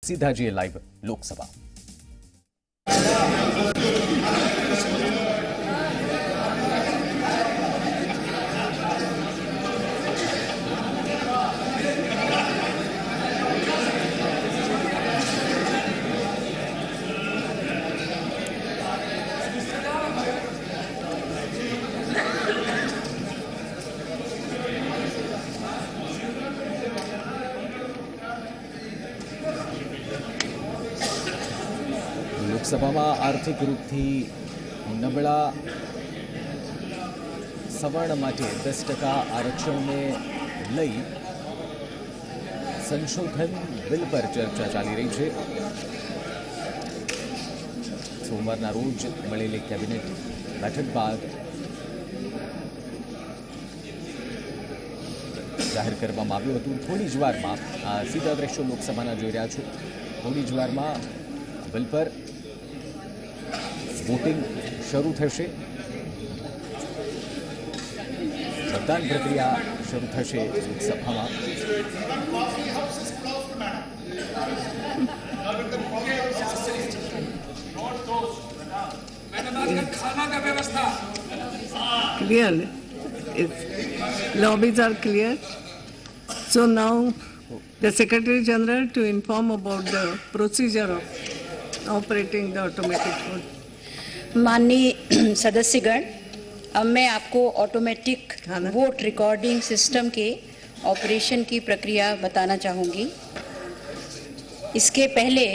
सीधा जी लाइव लोकसभा। લોકસભામાં આર્થિક રૂપથી નબળા સવર્ણ માટે 10% આરક્ષણને લઈ સંશોધન બિલ પર ચર્ચા ચાલી રહી છે। સોમવારના રોજ મળેલી કેબિનેટ બેઠક બાદ જાહેર કરવામાં આવ્યું હતું। થોડી જ વારમાં સીધા દ્રશ્યો લોકસભાના જોઈ રહ્યા છો। થોડી જ વારમાં બિલ પર वोटिंग शुरू थशे। मतदान प्रक्रिया शुरू थशे लोकसभा में। खाना का व्यवस्था clear, lobbies are clear. So now the Secretary General to inform about the procedure of operating the automatic vote. माननीय सदस्यगण, अब मैं आपको ऑटोमेटिक वोट रिकॉर्डिंग सिस्टम के ऑपरेशन की प्रक्रिया बताना चाहूँगी। इसके पहले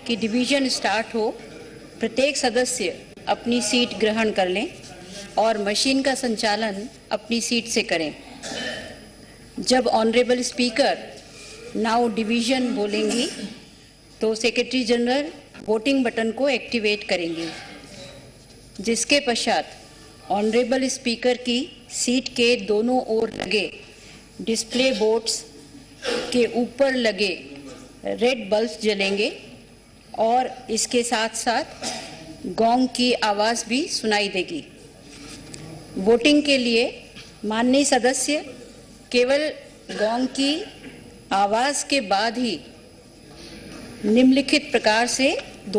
कि डिवीजन स्टार्ट हो, प्रत्येक सदस्य अपनी सीट ग्रहण कर लें और मशीन का संचालन अपनी सीट से करें। जब ऑनरेबल स्पीकर नाउ डिवीजन बोलेंगी तो सेक्रेटरी जनरल वोटिंग बटन को एक्टिवेट करेंगे, जिसके पश्चात ऑनरेबल स्पीकर की सीट के दोनों ओर लगे डिस्प्ले बोर्ड्स के ऊपर लगे रेड बल्ब जलेंगे और इसके साथ साथ गोंग की आवाज़ भी सुनाई देगी। वोटिंग के लिए माननीय सदस्य केवल गोंग की आवाज़ के बाद ही निम्नलिखित प्रकार से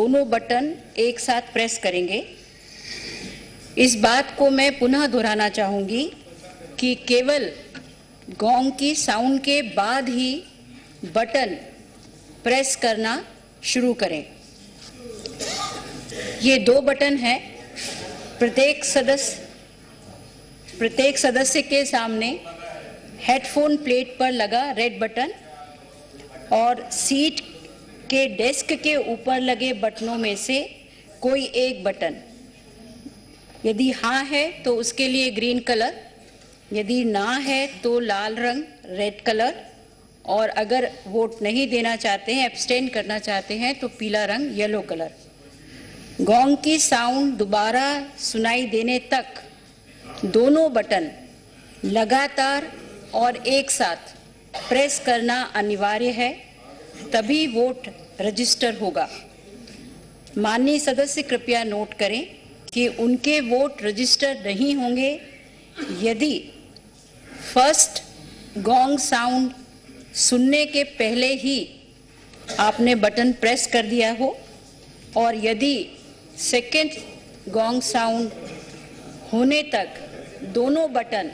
दोनों बटन एक साथ प्रेस करेंगे। इस बात को मैं पुनः दोहराना चाहूँगी कि केवल गोंग की साउंड के बाद ही बटन प्रेस करना शुरू करें। ये दो बटन हैं। प्रत्येक सदस्य के सामने हेडफोन प्लेट पर लगा रेड बटन और सीट के डेस्क के ऊपर लगे बटनों में से कोई एक बटन, यदि हाँ है तो उसके लिए ग्रीन कलर, यदि ना है तो लाल रंग रेड कलर, और अगर वोट नहीं देना चाहते हैं, एब्सटेन करना चाहते हैं तो पीला रंग येलो कलर। गोंग की साउंड दोबारा सुनाई देने तक दोनों बटन लगातार और एक साथ प्रेस करना अनिवार्य है, तभी वोट रजिस्टर होगा। माननीय सदस्य कृपया नोट करें कि उनके वोट रजिस्टर नहीं होंगे यदि फर्स्ट गोंग साउंड सुनने के पहले ही आपने बटन प्रेस कर दिया हो और यदि सेकेंड गोंग साउंड होने तक दोनों बटन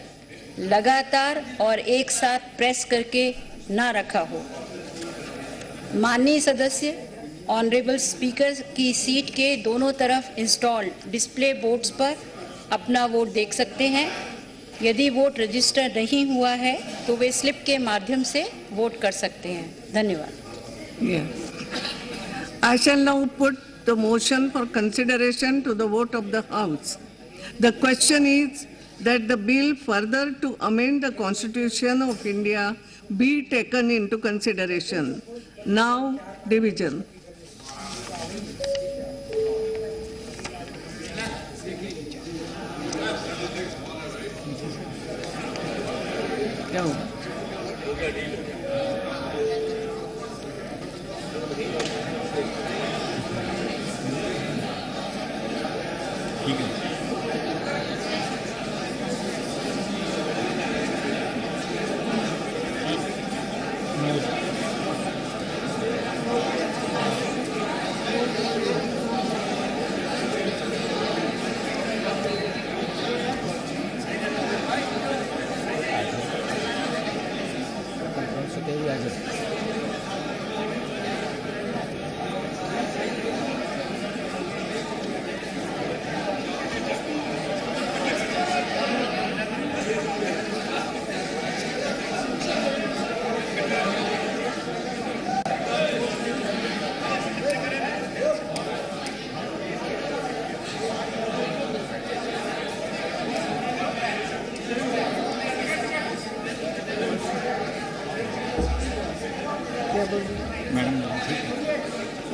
लगातार और एक साथ प्रेस करके ना रखा हो। माननीय सदस्य ऑनरेबल स्पीकर की सीट के दोनों तरफ इंस्टॉल्ड डिस्प्ले बोर्ड्स पर अपना वोट देख सकते हैं। यदि वोट रजिस्टर नहीं हुआ है तो वे स्लिप के माध्यम से वोट कर सकते हैं। धन्यवाद। I shall now put the motion for consideration to the vote of the House. The question is that the bill further to amend the Constitution of India be taken into consideration. Now, division.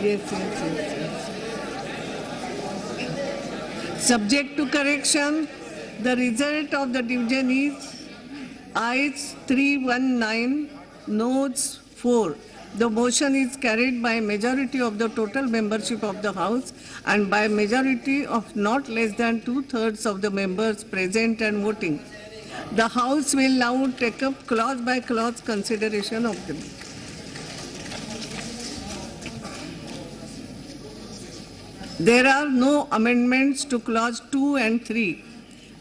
Yes. Subject to correction, the result of the division is ayes 319, noes 4. The motion is carried by majority of the total membership of the House and by majority of not less than 2/3 of the members present and voting. The House will now take up clause by clause consideration of the bill. There are no amendments to clause 2 and 3.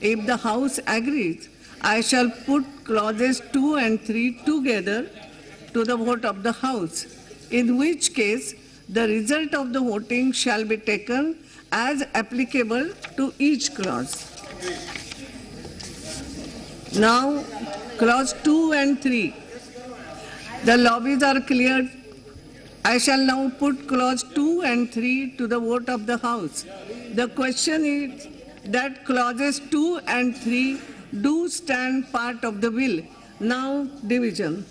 If the House agrees, I shall put clauses 2 and 3 together to the vote of the House, in which case the result of the voting shall be taken as applicable to each clause. Now, clause 2 and 3. The lobbies are cleared. I shall now put clause 2 and 3 to the vote of the House. The question is that clauses 2 and 3 do stand part of the bill. Now, division.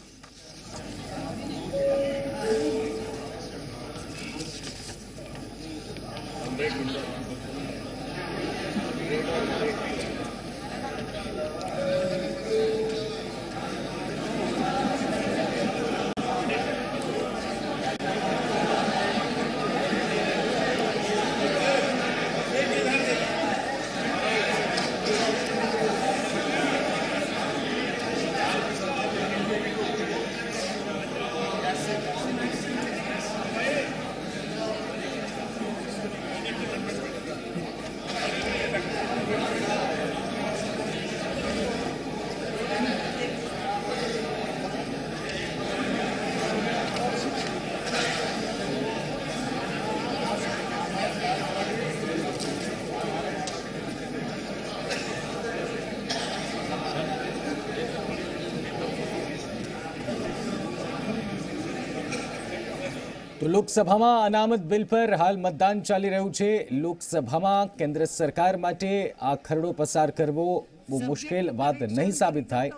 તો લોકસભામાં અનામત bill પર હાલ મતદાન ચાલી રહ્યું છે. લોકસભામાં કેન્દ્ર સરકાર માટે આ ખરડો પસાર કરવો બહુ મુશ્કેલ વાત નહીં સાબિત થાય.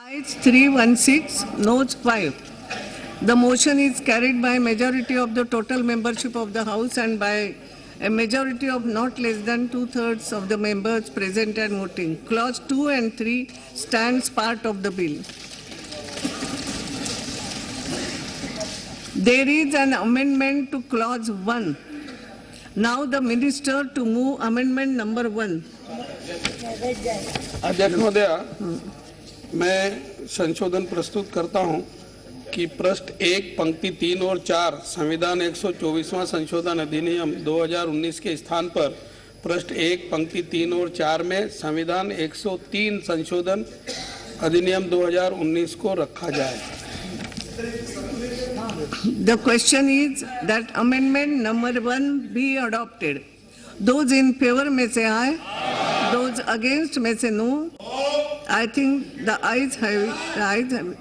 Ayes 316, noes 5. The motion is carried by majority of the total membership of the House and by a majority of not less than 2/3 of the members present and voting. Clause 2 and 3 stands part of the bill. There is an amendment to clause 1. Now the minister to move amendment number 1. अध्यक्ष महोदय, मैं संशोधन प्रस्तुत करता हूं कि पृष्ठ 1 पंक्ति 3 और 4 संविधान 124वां संशोधन अधिनियम 2019 के स्थान पर पृष्ठ 1 पंक्ति 3 और 4 में संविधान 103 संशोधन अधिनियम 2019 को रखा जाए. The question is that amendment number 1 be adopted. Those in favor may say aye. Those against may say no. I think the ayes have it.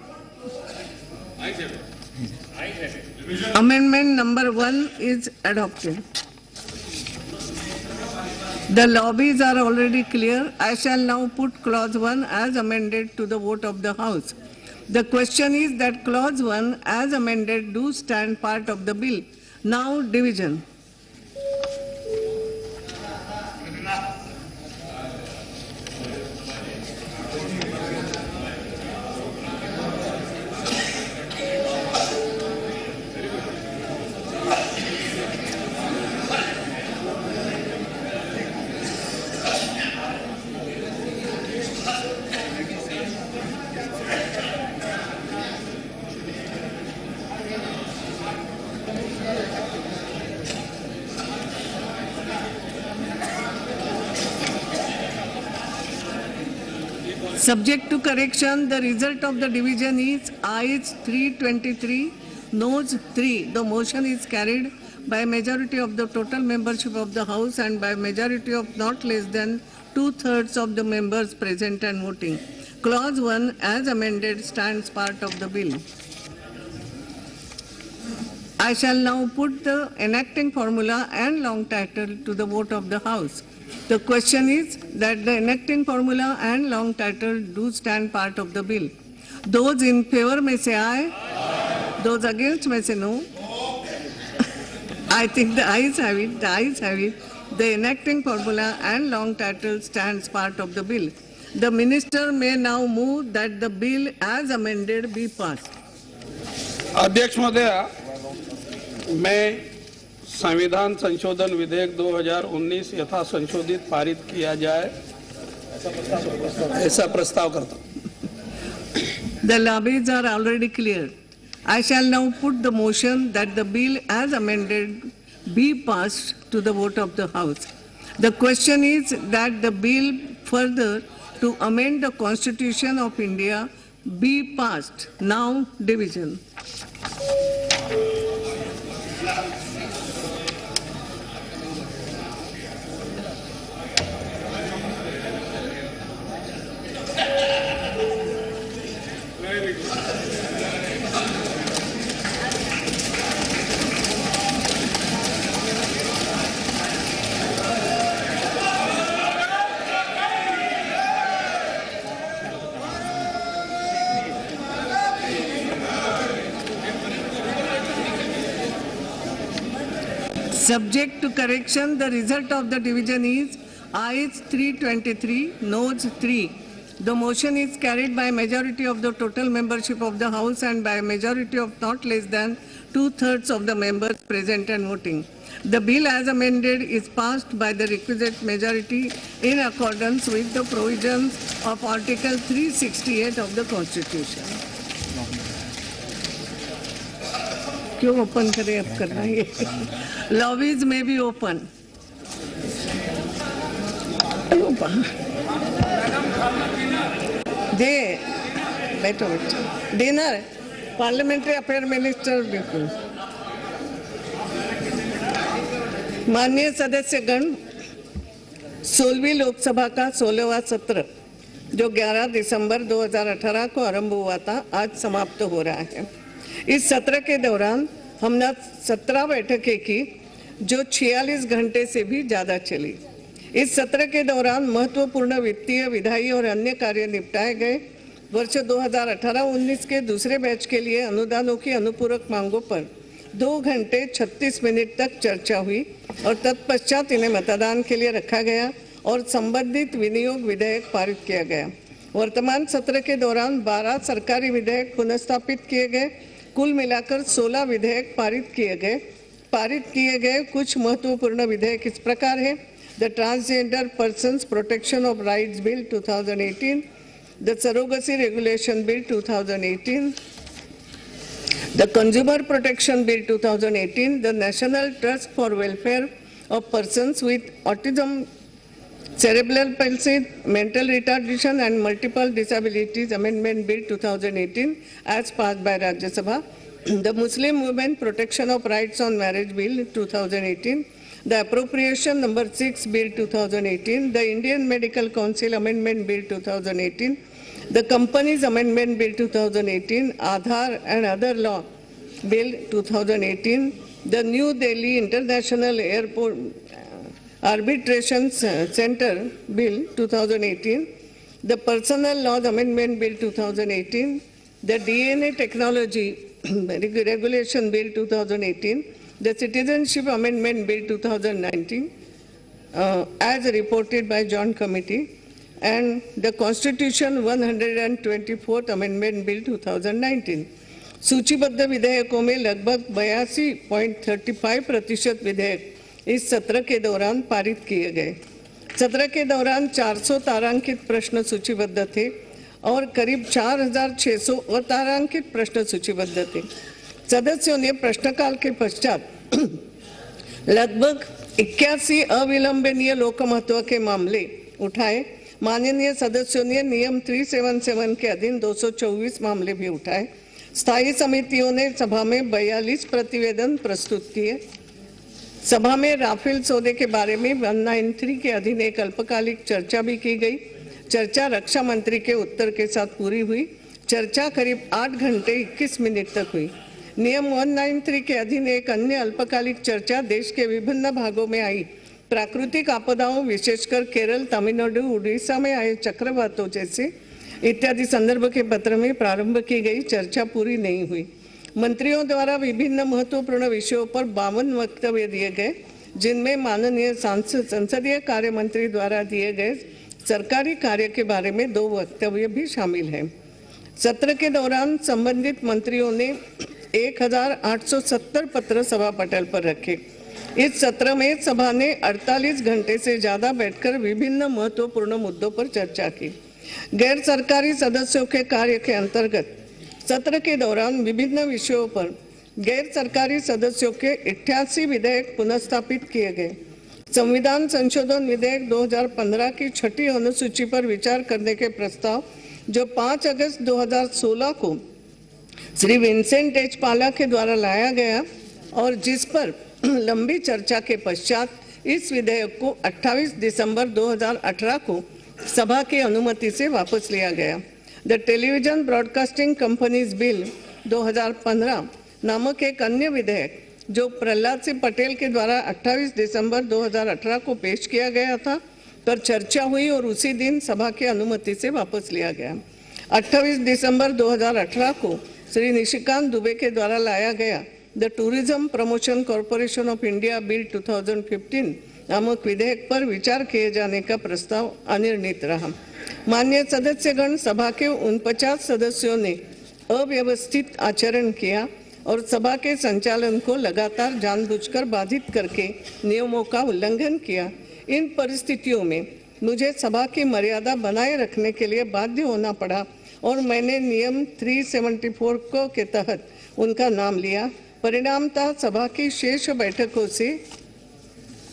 Amendment number 1 is adopted. The lobbies are already clear. I shall now put clause 1 as amended to the vote of the House. The question is that clause 1 as amended do stand part of the bill. Now division. Subject to correction, the result of the division is ayes 323, noes 3. The motion is carried by majority of the total membership of the House and by majority of not less than 2/3 of the members present and voting. Clause 1 as amended stands part of the bill. I shall now put the enacting formula and long title to the vote of the House. The question is that the enacting formula and long title do stand part of the bill. Those in favor may say aye. Those against may say no. I think the ayes have it, the ayes have it. The enacting formula and long title stands part of the bill. The minister may now move that the bill as amended be passed. अध्यक्ष महोदय, मैं संविधान संशोधन विधेयक 2019 यथा संशोधित पारित किया जाए ऐसा प्रस्ताव करता हूं। The lobbies are already clear. I shall now put the motion that the bill as amended be passed to the vote of the House. The question is that the bill further to amend the Constitution of India be passed. Now division. Subject to correction, the result of the division is ayes 323, noes 3. The motion is carried by majority of the total membership of the House and by a majority of not less than 2/3 of the members present and voting. The bill as amended is passed by the requisite majority in accordance with the provisions of Article 368 of the Constitution. क्यों open करें, अब करना है। Lobbies में भी open. दे बैठो बैठो। Dinner parliamentary affair minister बिल्कुल। माननीय सदस्यगण, 16वीं लोकसभा का 16वां सत्र जो 11 दिसंबर 2018 को आरंभ हुआ था, आज समाप्त हो रहा है। इस सत्र के दौरान हमने 17 बैठकें की जो 46 घंटे से भी ज्यादा चली। इस सत्र के दौरान महत्वपूर्ण वित्तीय, विधायी और अन्य कार्य निपटाए गए। वर्ष 2018-19 के दूसरे बैच के लिए अनुदानों की अनुपूरक मांगों पर 2 घंटे 36 मिनट तक चर्चा हुई और तत्पश्चात इन्हें मतदान के लिए रखा गया और संबंधित विनियोग विधेयक पारित किया गया। वर्तमान सत्र के दौरान 12 सरकारी विधेयक पुनर्स्थापित किए गए। कुल मिलाकर 16 विधेयक पारित किए गए कुछ महत्वपूर्ण विधेयक इस प्रकार है: the transgender persons protection of rights bill 2018, the surrogacy regulation bill 2018, the consumer protection bill 2018, the national trust for welfare of persons with autism, cerebral palsy, mental retardation and multiple disabilities amendment bill 2018 as passed by Rajya Sabha, the Muslim women protection of rights on marriage bill 2018, the appropriation number 6 bill 2018, the Indian Medical Council amendment bill 2018, the companies amendment bill 2018, Aadhaar and other law bill 2018, the New Delhi International Airport Arbitration Center Bill 2018, the Personal Laws Amendment Bill 2018, the DNA Technology Regulation Bill 2018, the Citizenship Amendment Bill 2019, as reported by Joint Committee, and the Constitution 124th Amendment Bill 2019. सूचीबद्ध विधेयकों में लगभग 82.35% विधेयक इस सत्र के दौरान पारित किए गए। सत्र के दौरान 400 तारांकित प्रश्न सूचीबद्ध थे और करीब 4600 अतारांकित प्रश्न सूचीबद्ध थे। सदस्यों ने प्रश्नकाल के पश्चात लगभग 81 अविलंबनीय लोकमहत्व के मामले उठाए। माननीय सदस्यों ने नियम 377 के अधीन 224 मामले भी उठाए। स्थायी समितियों ने सभा में 42 प्रतिवेदन प्रस्तुत किए। सभा में राफेल सौदे के बारे में 193 के अधीन एक अल्पकालिक चर्चा भी की गई। चर्चा रक्षा मंत्री के उत्तर के साथ पूरी हुई। चर्चा करीब 8 घंटे 21 मिनट तक हुई। नियम 193 के अधीन एक अन्य अल्पकालिक चर्चा देश के विभिन्न भागों में आई प्राकृतिक आपदाओं, विशेषकर केरल, तमिलनाडु, उड़ीसा में आए चक्रवातों जैसे इत्यादि संदर्भ के पत्र में प्रारंभ की गई चर्चा पूरी नहीं हुई। मंत्रियों द्वारा विभिन्न महत्वपूर्ण विषयों पर 52 वक्तव्य दिए गए, जिनमें माननीय सांसद संसदीय कार्य मंत्री द्वारा दिए गए सरकारी कार्य के बारे में 2 वक्तव्य भी शामिल हैं। सत्र के दौरान संबंधित मंत्रियों ने 1870 पत्र सभा पटल पर रखे। इस सत्र में सभा ने 48 घंटे से ज्यादा बैठकर विभिन्न महत्वपूर्ण मुद्दों पर चर्चा की। गैर सरकारी सदस्यों के कार्य के अंतर्गत सत्र के दौरान विभिन्न विषयों पर गैर सरकारी सदस्यों के 88 विधेयक पुनर्स्थापित किए गए। संविधान संशोधन विधेयक 2015 की 6ठी अनुसूची पर विचार करने के प्रस्ताव जो 5 अगस्त 2016 को श्री विंसेंट एच पाला के द्वारा लाया गया और जिस पर लंबी चर्चा के पश्चात इस विधेयक को 28 दिसंबर 2018 को सभा की अनुमति से वापस लिया गया। The television broadcasting companies bill 2015 नामक एक अन्य विधेयक जो प्रहलाद सिंह पटेल के द्वारा 28 दिसंबर 2018 को पेश किया गया था पर चर्चा हुई और उसी दिन सभा की अनुमति से वापस लिया गया। 28 दिसंबर 2018 को श्री निशिकांत दुबे के द्वारा लाया गया the tourism promotion corporation of India bill 2015 नामक विधेयक पर विचार किए जाने का प्रस्ताव अनिर्णित रहा। माननीय सदस्यगण, सभा के 49 सदस्यों ने अव्यवस्थित आचरण किया और सभा के संचालन को लगातार जानबूझकर बाधित करके नियमों का उल्लंघन किया। इन परिस्थितियों में मुझे सभा की मर्यादा बनाए रखने के लिए बाध्य होना पड़ा और मैंने नियम 374 को के तहत उनका नाम लिया। परिणामतः सभा की शेष बैठकों से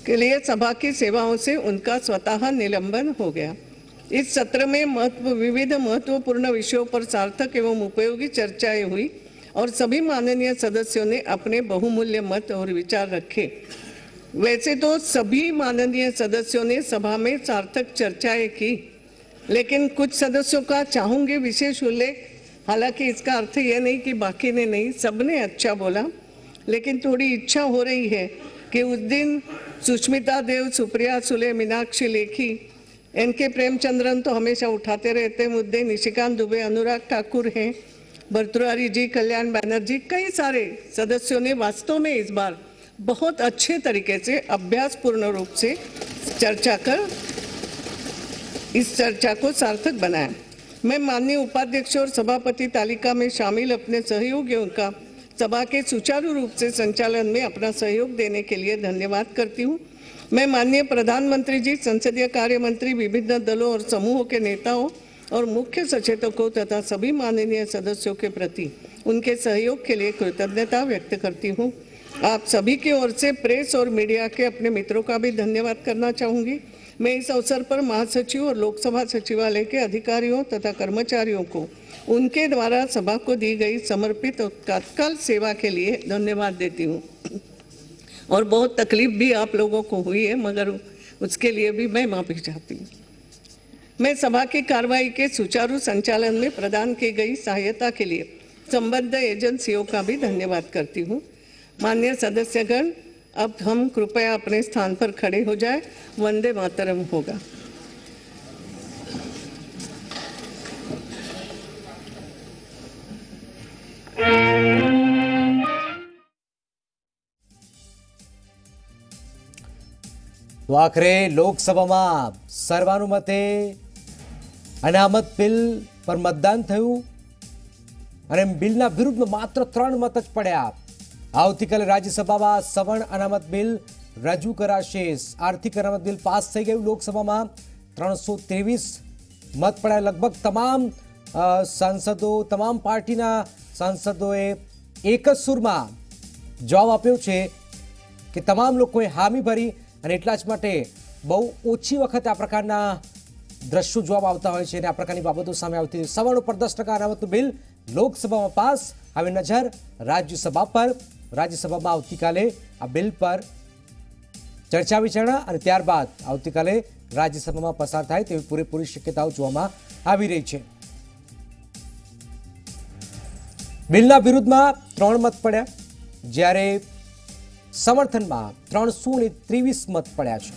के लिए सभा की सेवाओं से उनका स्वतः निलंबन हो गया। इस सत्र में विविध महत्वपूर्ण विषयों पर सार्थक एवं उपयोगी चर्चाएं हुई और सभी माननीय सदस्यों ने अपने बहुमूल्य मत और विचार रखे। वैसे तो सभी माननीय सदस्यों ने सभा में सार्थक चर्चाएं की, लेकिन कुछ सदस्यों का चाहूंगी विशेष उल्लेख। हालांकि इसका अर्थ यह नहीं कि बाकी ने नहीं, सबने अच्छा बोला, लेकिन थोड़ी इच्छा हो रही है कि उस दिन सुष्मिता देव, सुप्रिया सुले, मीनाक्षी लेखी, एनके प्रेमचंद्रन तो हमेशा उठाते रहते मुद्दे, निशिकांत दुबे, अनुराग ठाकुर हैं, भर्तृहरि जी, कल्याण बैनर्जी, कई सारे सदस्यों ने वास्तव में इस बार बहुत अच्छे तरीके से अभ्यासपूर्ण रूप से चर्चा कर इस चर्चा को सार्थक बनाया। मैं माननीय उपाध्यक्ष और सभापति तालिका में शामिल अपने सहयोगियों का सभा के सुचारू रूप से संचालन में अपना सहयोग देने के लिए धन्यवाद करती हूँ। मैं माननीय प्रधानमंत्री जी, संसदीय कार्य मंत्री, विभिन्न दलों और समूहों के नेताओं और मुख्य सचेतकों तथा सभी माननीय सदस्यों के प्रति उनके सहयोग के लिए कृतज्ञता व्यक्त करती हूँ। आप सभी की ओर से प्रेस और मीडिया के अपने मित्रों का भी धन्यवाद करना चाहूँगी। मैं इस अवसर पर महासचिव और लोकसभा सचिवालय के अधिकारियों तथा कर्मचारियों को उनके द्वारा सभा को दी गई समर्पित और तत्काल सेवा के लिए धन्यवाद देती हूँ। और बहुत तकलीफ भी आप लोगों को हुई है, मगर उसके लिए भी मैं माफी चाहती हूँ। मैं सभा की कार्रवाई के सुचारू संचालन में प्रदान की गई सहायता के लिए संबद्ध एजेंसियों का भी धन्यवाद करती हूँ। माननीय सदस्यगण, अब हम कृपया अपने स्थान पर खड़े हो जाए। वंदे मातरम होगा। તો આખરે લોકસભામાં સર્વાનુમતે અનામત બિલ પર મતદાન થયું અને બિલના વિરુદ્ધમાં માત્ર 3 મત જ પડ્યા। આવતીકાલે રાજ્યસભામાં સવર્ણ અનામત બિલ રજૂ કરાશે। આર્થિક અનામત બિલ પાસ થઈ ગયું લોકસભામાં। 323 મત પડ્યા। લગભગ તમામ સાંસદો, તમામ પાર્ટીના સાંસદોએ એક જ સુરમાં જવાબ આપ્યો છે કે તમામ લોકોએ हामी ભરી અને એટલા જ માટે બહુ ઓછી વખત આ પ્રકારના દ્રશ્યો જવાબ આવતા હોય છે અને આ પ્રકારની બાબતો સામે આવતી હોય। 9.10% અનામતનું બિલ લોકસભામાં પાસ। હવે નજર રાજ્યસભા પર। રાજ્યસભામાં આવતીકાલે આ બિલ પર ચર્ચા વિચારણા અને ત્યારબાદ આવતીકાલે રાજ્યસભામાં પસાર થાય તેવી પૂરેપૂરી શક્યતાઓ જોવામાં આવી રહી છે। બિલના વિરુદ્ધમાં 3 મત પડ્યા, જ્યારે સમર્થનમાં 323 મત પડ્યા છે।